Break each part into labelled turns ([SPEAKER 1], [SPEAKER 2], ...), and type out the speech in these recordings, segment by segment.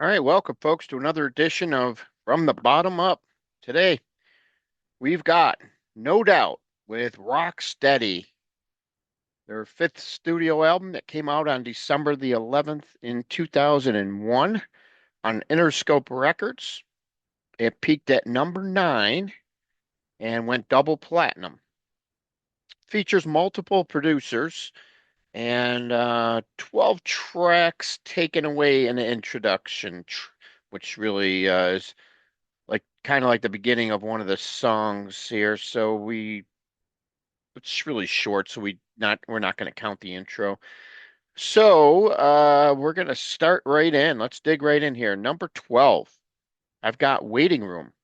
[SPEAKER 1] All right, welcome folks to another edition of From the Bottom Up. Today we've got No Doubt with Rock Steady, their fifth studio album that came out on December the 11th in 2001 on Interscope Records. It peaked at number 9 and went double platinum. Features multiple producers and 12 tracks taken away in the introduction, which really is like kind of like the beginning of one of the songs here. It's really short, so we're not going to count the intro. So we're going to start right in. Let's dig right in here. Number 12. I've got Waiting Room,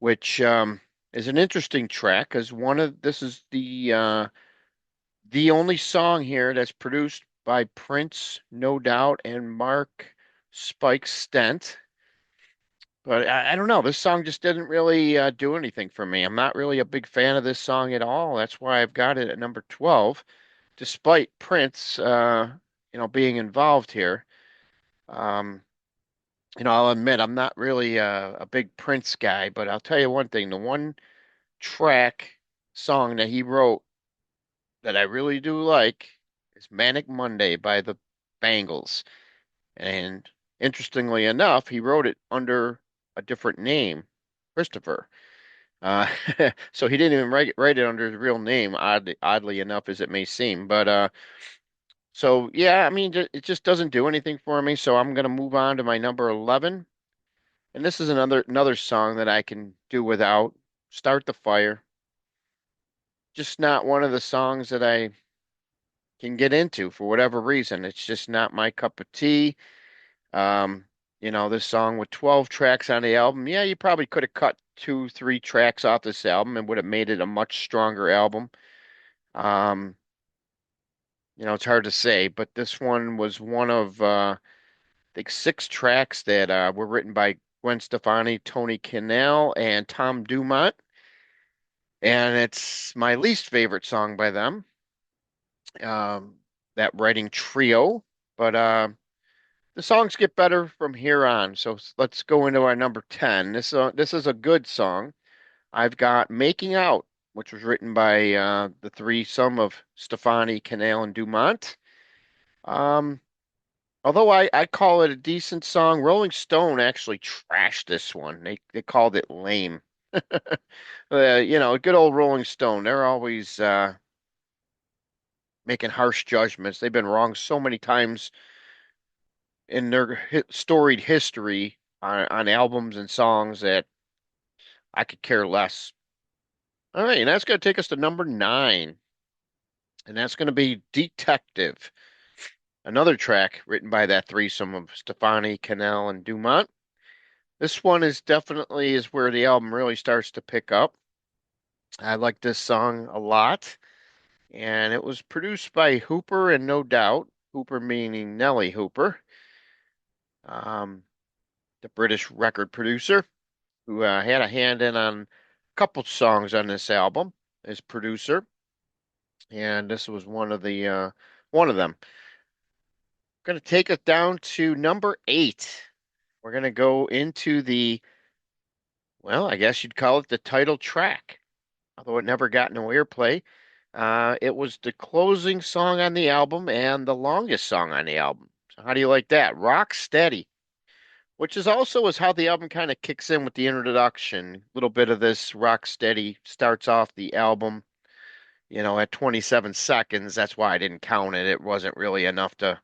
[SPEAKER 1] which is an interesting track because one of this is the only song here that's produced by Prince, No Doubt, and Mark Spike Stent. But I don't know. This song just didn't really do anything for me. I'm not really a big fan of this song at all. That's why I've got it at number 12, despite Prince, being involved here. Um, I'll admit I'm not really a big Prince guy, but I'll tell you one thing: the one track song that he wrote that I really do like is "Manic Monday" by the Bangles. And interestingly enough, he wrote it under a different name, Christopher. Uh, so he didn't even write it under his real name, oddly enough as it may seem. But so yeah, I mean, it just doesn't do anything for me. So I'm gonna move on to my number 11, and this is another song that I can do without. Start the Fire. Just not one of the songs that I can get into for whatever reason. It's just not my cup of tea. Um, this song with 12 tracks on the album. Yeah, you probably could have cut two, three tracks off this album and would have made it a much stronger album. Um, it's hard to say, but this one was one of I think six tracks that were written by Gwen Stefani, Tony Cannell, and Tom Dumont. And it's my least favorite song by them, um, that writing trio. But the songs get better from here on. So let's go into our number 10. This is a good song. I've got Making Out, which was written by the threesome of Stefani, Cannell, and Dumont. Um, Although I call it a decent song, Rolling Stone actually trashed this one. They called it lame. Good old Rolling Stone. They're always making harsh judgments. They've been wrong so many times in their storied history on albums and songs that I could care less. All right, and that's going to take us to number 9, and that's going to be Detective, another track written by that threesome of Stefani, Cannell, and Dumont. This one is definitely is where the album really starts to pick up. I like this song a lot, and it was produced by Hooper and No Doubt, Hooper meaning Nelly Hooper, um, the British record producer who had a hand in on a couple songs on this album as producer, and this was one of them. Going to take us down to number 8. We're going to go into well, I guess you'd call it the title track, although it never got no airplay. It was the closing song on the album and the longest song on the album. So how do you like that? Rock Steady, which is also is how the album kind of kicks in with the introduction. A little bit of this Rock Steady starts off the album, at 27 seconds. That's why I didn't count it. It wasn't really enough to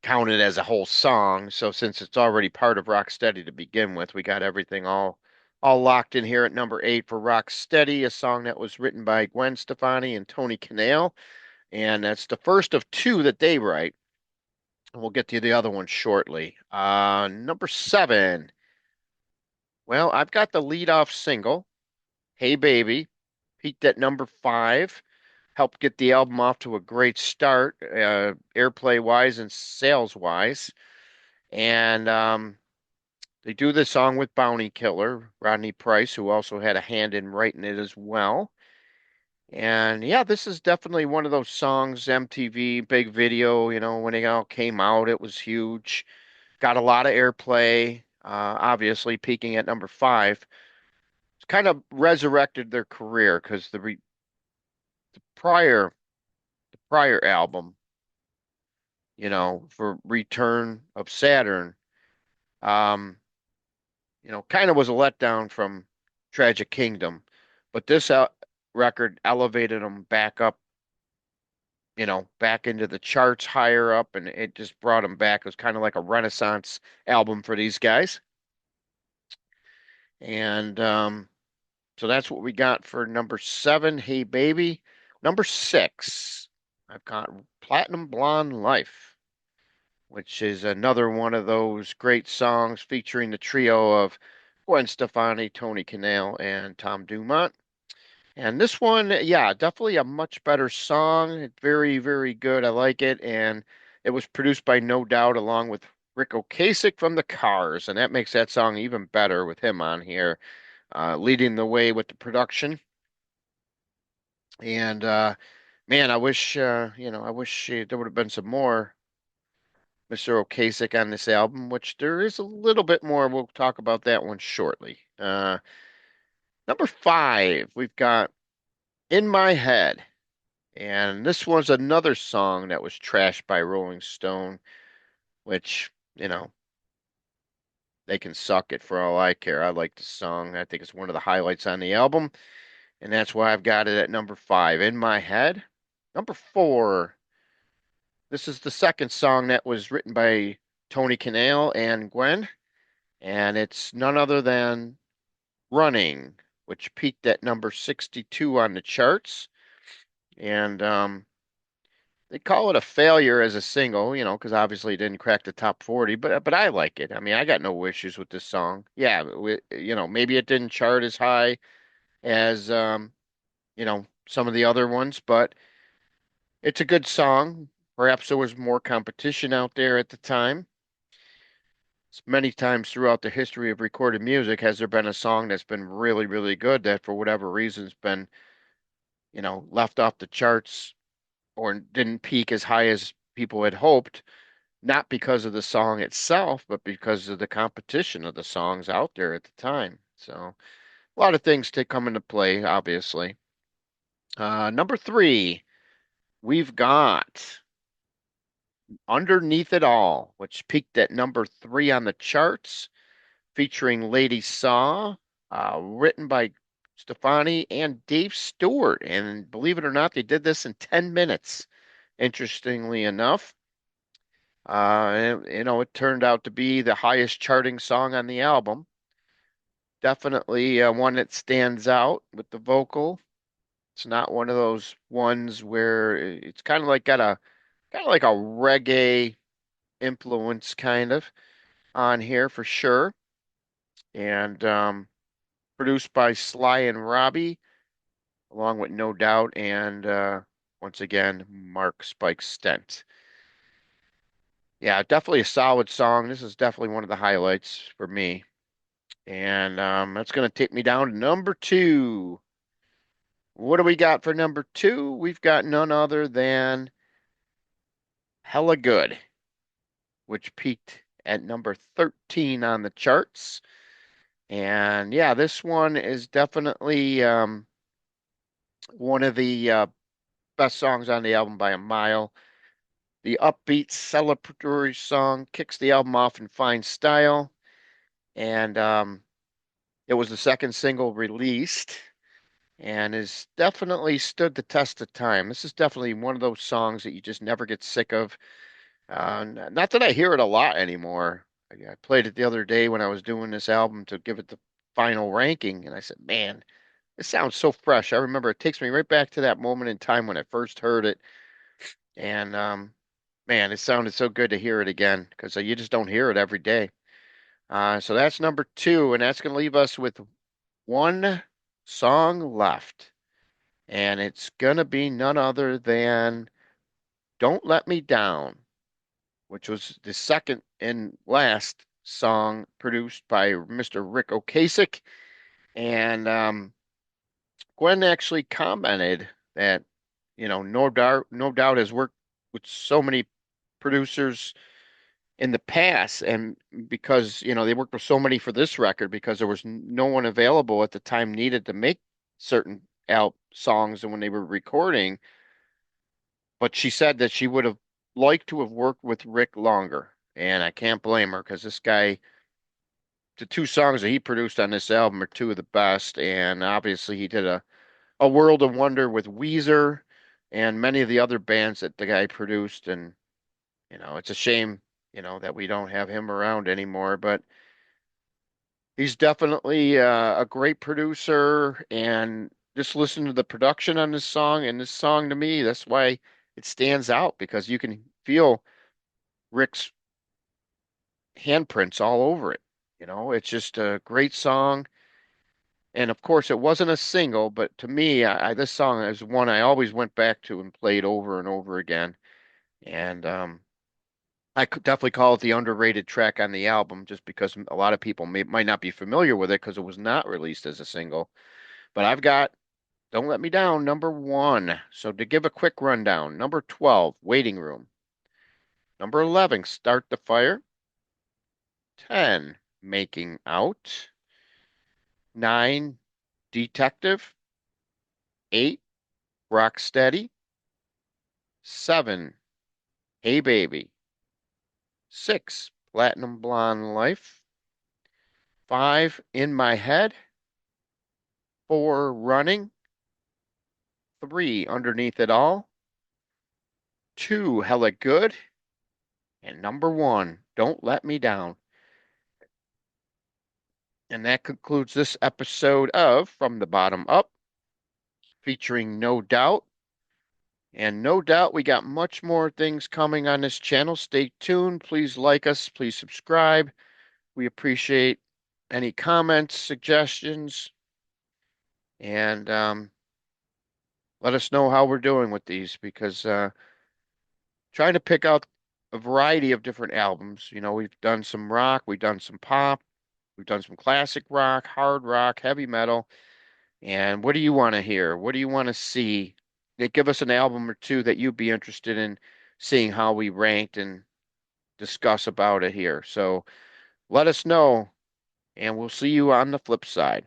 [SPEAKER 1] count it as a whole song. So since it's already part of Rock Steady to begin with, we got everything all locked in here at number 8 for Rock Steady, a song that was written by Gwen Stefani and Tony Cannell, and that's the first of two that they write. We'll get to the other one shortly. Number 7. Well, I've got the lead off single, Hey Baby, peaked at number 5, helped get the album off to a great start, airplay wise and sales wise. And they do the song with Bounty Killer, Rodney Price, who also had a hand in writing it as well. And yeah, this is definitely one of those songs, MTV, big video, when it all came out, it was huge. got a lot of airplay, obviously peaking at number five. It's kind of resurrected their career because the prior album, for Return of Saturn, um, kind of was a letdown from Tragic Kingdom, but this record elevated them back up, back into the charts higher up, and it just brought them back. It was kind of like a renaissance album for these guys. And so that's what we got for number seven, Hey Baby. Number six, I've got Platinum Blonde Life, which is another one of those great songs featuring the trio of Gwen Stefani, Tony Canale, and Tom Dumont. And this one, yeah, definitely a much better song. It's very, very good. I like it. And it was produced by No Doubt along with Rick Ocasek from the Cars. And that makes that song even better with him on here, leading the way with the production. And man, I wish there would have been some more Mr. Ocasek on this album, which there is a little bit more. We'll talk about that one shortly. Number five, we've got In My Head. And this was another song that was trashed by Rolling Stone, which, they can suck it for all I care. I like the song. I think it's one of the highlights on the album, and that's why I've got it at number five, In My Head. Number four, this is the second song that was written by Tony Canale and Gwen, and it's none other than Running, which peaked at number 62 on the charts. And they call it a failure as a single, because obviously it didn't crack the top 40, but I like it. I mean, I got no issues with this song. Yeah, maybe it didn't chart as high as some of the other ones, but it's a good song. Perhaps there was more competition out there at the time. Many times throughout the history of recorded music has there been a song that's been really, really good that for whatever reason's been, left off the charts or didn't peak as high as people had hoped, not because of the song itself, but because of the competition of the songs out there at the time. So a lot of things to come into play, obviously. Number three, we've got Underneath It All, which peaked at number three on the charts, featuring Lady Saw, written by Stefani and Dave Stewart. And believe it or not, they did this in 10 minutes, interestingly enough. It turned out to be the highest charting song on the album. Definitely one that stands out with the vocal. It's not one of those ones where it's kind of like a reggae influence kind of on here for sure. And produced by Sly and Robbie, along with No Doubt and once again Mark Spike Stent. Yeah, definitely a solid song. This is definitely one of the highlights for me. And that's going to take me down to number two. What do we got for number two? We've got none other than Hella Good, which peaked at number 13 on the charts. And yeah, this one is definitely one of the best songs on the album by a mile. The upbeat, celebratory song kicks the album off in fine style. And it was the second single released and has definitely stood the test of time. This is definitely one of those songs that you just never get sick of. Not that I hear it a lot anymore. I played it the other day when I was doing this album to give it the final ranking, and I said, "Man, it sounds so fresh." I remember it takes me right back to that moment in time when I first heard it, and man, it sounded so good to hear it again because you just don't hear it every day. So that's number two, and that's going to leave us with one song left. And it's gonna be none other than Don't Let Me Down, which was the second and last song produced by Mr. Rick Ocasek. And Gwen actually commented that, no doubt has worked with so many producers in the past, and because they worked with so many for this record because there was no one available at the time needed to make certain al songs and when they were recording. But she said that she would have liked to have worked with Rick longer, and I can't blame her because this guy, the two songs that he produced on this album are two of the best, and obviously he did a World of Wonder with Weezer and many of the other bands that the guy produced. And it's a shame that we don't have him around anymore, but he's definitely a great producer. And just listen to the production on this song, and this song to me, that's why it stands out, because you can feel Rick's handprints all over it. It's just a great song. And of course, it wasn't a single, but to me, this song is one I always went back to and played over and over again. And I could definitely call it the underrated track on the album, just because a lot of people might not be familiar with it because it was not released as a single. But I've got Don't Let Me Down, number one. So to give a quick rundown, number 12, Waiting Room. Number 11, Start the Fire. 10, Making Out. 9, Detective. 8, Rock Steady. 7, Hey Baby. 6, Platinum Blonde Life. 5, In My Head. 4, Running. 3, Underneath It All. 2, Hella Good. And number 1, Don't Let Me Down. And that concludes this episode of From the Bottom Up, featuring No Doubt. And no doubt we got much more things coming on this channel. Stay tuned. Please like us. Please subscribe. We appreciate any comments, suggestions, and let us know how we're doing with these, because trying to pick out a variety of different albums. We've done some rock, we've done some pop, we've done some classic rock, hard rock, heavy metal. And what do you want to hear? What do you want to see? Give us an album or two that you'd be interested in seeing how we ranked and discuss about it here. So let us know, and we'll see you on the flip side.